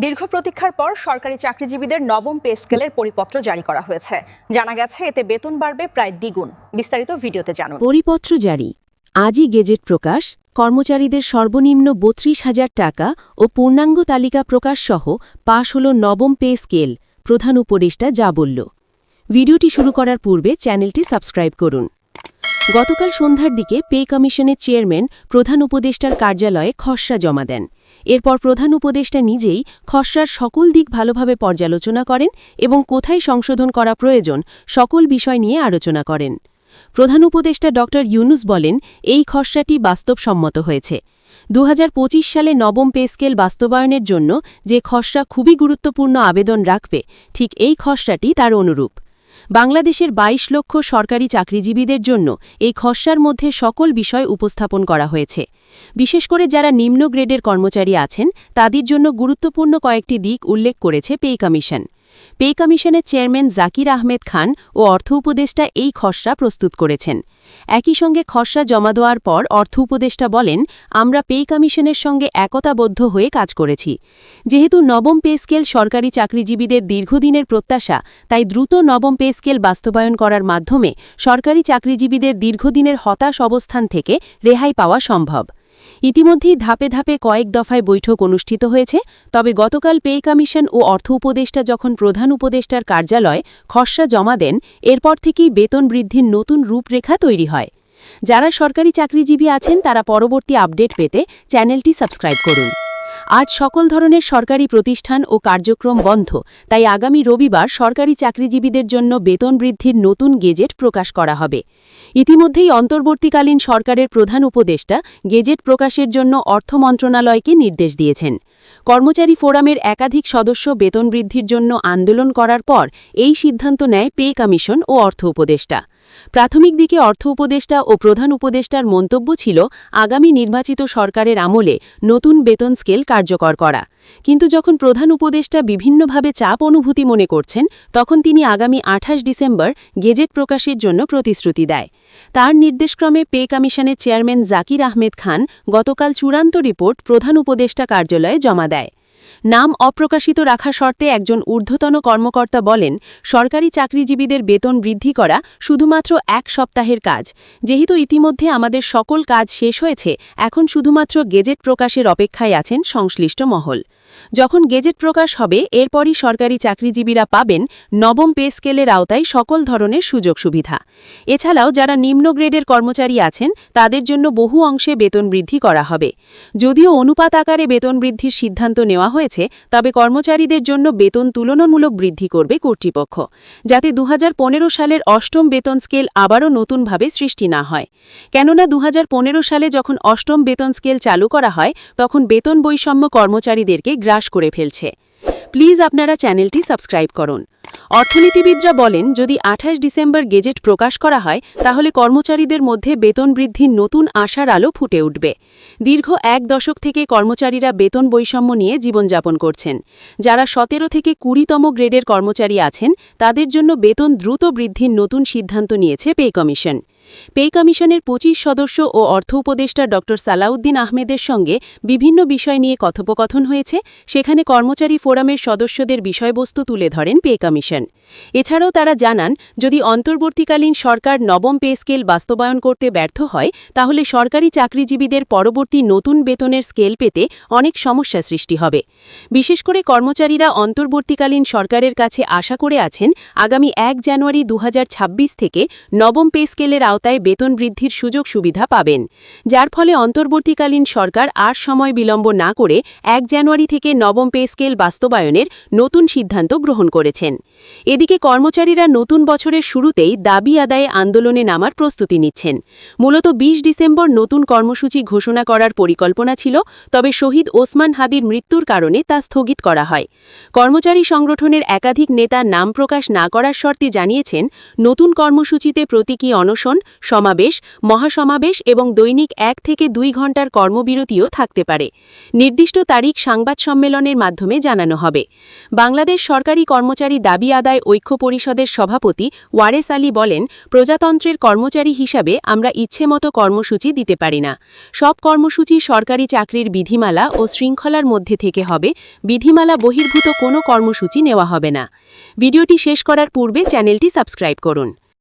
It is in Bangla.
দীর্ঘ প্রতীক্ষার পর সরকারি চাকরিজীবীদের নবম পে স্কেলের পরিপত্র জারি করা হয়েছে। জানা গেছে এতে বেতন বাড়বে প্রায় দ্বিগুণ। বিস্তারিত ভিডিওতে জানুন। পরিপত্র জারি, আজই গেজেট প্রকাশ। কর্মচারীদের সর্বনিম্ন ৩২,০০০ টাকা ও পূর্ণাঙ্গ তালিকা প্রকাশ সহ পাশ হল নবম পে স্কেল। প্রধান উপদেষ্টা যা বলল। ভিডিওটি শুরু করার পূর্বে চ্যানেলটি সাবস্ক্রাইব করুন। গতকাল সন্ধ্যার দিকে পে কমিশনের চেয়ারম্যান প্রধান উপদেষ্টার কার্যালয়ে খসড়া জমা দেন। এরপর প্রধান উপদেষ্টা নিজেই খসড়ার সকল দিক ভালোভাবে পর্যালোচনা করেন এবং কোথায় সংশোধন করা প্রয়োজন সকল বিষয় নিয়ে আলোচনা করেন। প্রধান উপদেষ্টা ড ইউনুস বলেন, এই খসড়াটি বাস্তবসম্মত হয়েছে। ২০২৫ সালে নবম পে স্কেল বাস্তবায়নের জন্য যে খসড়া খুবই গুরুত্বপূর্ণ আবেদন রাখবে, ঠিক এই খসড়াটি তার অনুরূপ। বাংলাদেশের ২২ লক্ষ সরকারি চাকরিজীবীদের জন্য এই খসড়ার মধ্যে সকল বিষয় উপস্থাপন করা হয়েছে। বিশেষ করে যারা নিম্ন গ্রেডের কর্মচারী আছেন তাদের জন্য গুরুত্বপূর্ণ কয়েকটি দিক উল্লেখ করেছে পে কমিশন। পে কমিশনের চেয়ারম্যান জাকির আহমেদ খান ও অর্থ উপদেষ্টা এই খসড়া প্রস্তুত করেছেন। একই সঙ্গে খসড়া জমা দেওয়ার পর অর্থ উপদেষ্টা বলেন, আমরা পে কমিশনের সঙ্গে একতাবদ্ধ হয়ে কাজ করেছি। যেহেতু নবম পে স্কেল সরকারি চাকরিজীবীদের দীর্ঘদিনের প্রত্যাশা, তাই দ্রুত নবম পে স্কেল বাস্তবায়ন করার মাধ্যমে সরকারি চাকরিজীবীদের দীর্ঘদিনের হতাশ অবস্থান থেকে রেহাই পাওয়া সম্ভব। ইতিমধ্যেই ধাপে ধাপে কয়েক দফায় বৈঠক অনুষ্ঠিত হয়েছে। তবে গতকাল পে কমিশন ও অর্থ উপদেষ্টা যখন প্রধান উপদেষ্টার কার্যালয়ে খসড়া জমা দেন, এরপর থেকেই বেতন বৃদ্ধির নতুন রূপরেখা তৈরি হয়। যারা সরকারি চাকরিজীবী আছেন তারা পরবর্তী আপডেট পেতে চ্যানেলটি সাবস্ক্রাইব করুন। আজ সকল ধরনের সরকারি প্রতিষ্ঠান ও কার্যক্রম বন্ধ, তাই আগামী রবিবার সরকারি চাকরিজীবীদের জন্য বেতন বৃদ্ধির নতুন গেজেট প্রকাশ করা হবে। ইতিমধ্যেই অন্তর্বর্তীকালীন সরকারের প্রধান উপদেষ্টা গেজেট প্রকাশের জন্য অর্থ মন্ত্রণালয়কে নির্দেশ দিয়েছেন। কর্মচারী ফোরামের একাধিক সদস্য বেতন বৃদ্ধির জন্য আন্দোলন করার পর এই সিদ্ধান্ত নেয় পে কমিশন ও অর্থ উপদেষ্টা। প্রাথমিক দিকে অর্থ উপদেষ্টা ও প্রধান উপদেষ্টার মন্তব্য ছিল আগামী নির্বাচিত সরকারের আমলে নতুন বেতন স্কেল কার্যকর করা। কিন্তু যখন প্রধান উপদেষ্টা বিভিন্নভাবে চাপ অনুভূতি মনে করছেন, তখন তিনি আগামী ২৮ ডিসেম্বর গেজেট প্রকাশের জন্য প্রতিশ্রুতি দেয়। তার নির্দেশক্রমে পে কমিশনের চেয়ারম্যান জাকির আহমেদ খান গতকাল চূড়ান্ত রিপোর্ট প্রধান উপদেষ্টা কার্যালয়ে জমা দেয়। নাম অপ্রকাশিত রাখা শর্তে একজন ঊর্ধ্বতন কর্মকর্তা বলেন, সরকারি চাকরিজীবীদের বেতন বৃদ্ধি করা শুধুমাত্র এক সপ্তাহের কাজ। যেহেতু ইতিমধ্যে আমাদের সকল কাজ শেষ হয়েছে, এখন শুধুমাত্র গেজেট প্রকাশের অপেক্ষায় আছেন সংশ্লিষ্ট মহল। যখন গেজেট প্রকাশ হবে, এরপরই সরকারি চাকরিজীবীরা পাবেন নবম পে স্কেলের আওতায় সকল ধরনের সুযোগ সুবিধা। এছাড়াও যারা নিম্ন গ্রেডের কর্মচারী আছেন তাদের জন্য বহু অংশে বেতন বৃদ্ধি করা হবে। যদিও অনুপাত আকারে বেতন বৃদ্ধির সিদ্ধান্ত নেওয়া হয়েছে, তবে কর্মচারীদের জন্য বেতন তুলনামূলক বৃদ্ধি করবে কর্তৃপক্ষ, যাতে ২০১৫ সালের অষ্টম বেতন স্কেল আবারও নতুনভাবে সৃষ্টি না হয়। কেননা ২০১৫ সালে যখন অষ্টম বেতন স্কেল চালু করা হয়, তখন বেতন বৈষম্য কর্মচারীদেরকে গ্রাস করে ফেলছে। প্লিজ আপনারা চ্যানেলটি সাবস্ক্রাইব করুন। অর্থনীতিবিদরা বলেন, যদি ২৮ ডিসেম্বর গেজেট প্রকাশ করা হয়, তাহলে কর্মচারীদের মধ্যে বেতন বৃদ্ধির নতুন আশার আলো ফুটে উঠবে। দীর্ঘ এক দশক থেকে কর্মচারীরা বেতন বৈষম্য নিয়ে জীবনযাপন করছেন। যারা ১৭ থেকে ২০তম গ্রেডের কর্মচারী আছেন তাদের জন্য বেতন দ্রুত বৃদ্ধির নতুন সিদ্ধান্ত নিয়েছে পে কমিশন। পে কমিশনের ২৫ সদস্য ও অর্থ উপদেষ্টা ড সালাউদ্দিন আহমেদের সঙ্গে বিভিন্ন বিষয় নিয়ে কথোপকথন হয়েছে। সেখানে কর্মচারী ফোরামের সদস্যদের বিষয়বস্তু তুলে ধরেন পে কমিশন। এছাড়াও তারা জানান, যদি অন্তর্বর্তীকালীন সরকার নবম পে স্কেল বাস্তবায়ন করতে ব্যর্থ হয়, তাহলে সরকারি চাকরিজীবীদের পরবর্তী নতুন বেতনের স্কেল পেতে অনেক সমস্যা সৃষ্টি হবে। বিশেষ করে কর্মচারীরা অন্তর্বর্তীকালীন সরকারের কাছে আশা করে আছেন আগামী ১ জানুয়ারি ২০২৬ থেকে নবম পে স্কেলের আওতায় বেতন বৃদ্ধির সুযোগ সুবিধা পাবেন, যার ফলে অন্তর্বর্তীকালীন সরকার আর সময় বিলম্ব না করে ১ জানুয়ারি থেকে নবম পে স্কেল বাস্তবায়নের নতুন সিদ্ধান্ত গ্রহণ করেছেন। এদিকে কর্মচারীরা নতুন বছরের শুরুতেই দাবি আদায়ে আন্দোলনে নামার প্রস্তুতি নিচ্ছেন। মূলত ২০ ডিসেম্বর নতুন কর্মসূচি ঘোষণা করার পরিকল্পনা ছিল, তবে শহীদ ওসমান হাদির মৃত্যুর কারণে তা স্থগিত করা হয়। কর্মচারী সংগঠনের একাধিক নেতা নাম প্রকাশ না করার শর্তে জানিয়েছেন, নতুন কর্মসূচিতে প্রতীকী অনশন, সমাবেশ মহাসমাবেশ এবং দৈনিক 1 থেকে 2 ঘণ্টার কর্মবিরতিও থাকতে পারে নির্দিষ্ট তারিখ সংবাদ সম্মেলনের মাধ্যমে জানানো হবে বাংলাদেশ সরকারি কর্মচারী দাবি আদায় ঐক্য পরিষদের সভাপতি ওয়ারেস আলী বলেন প্রজাতন্ত্রের কর্মচারী হিসাবে আমরা ইচ্ছেমতো কর্মসূচি দিতে পারি না সব কর্মসূচি সরকারি চাকরির বিধিমালা ও শৃঙ্খলার মধ্যে থেকে হবে বিধিমালা বহির্ভূত কোনো কর্মসূচি নেওয়া হবে না ভিডিওটি শেষ করার পূর্বে চ্যানেলটি সাবস্ক্রাইব করুন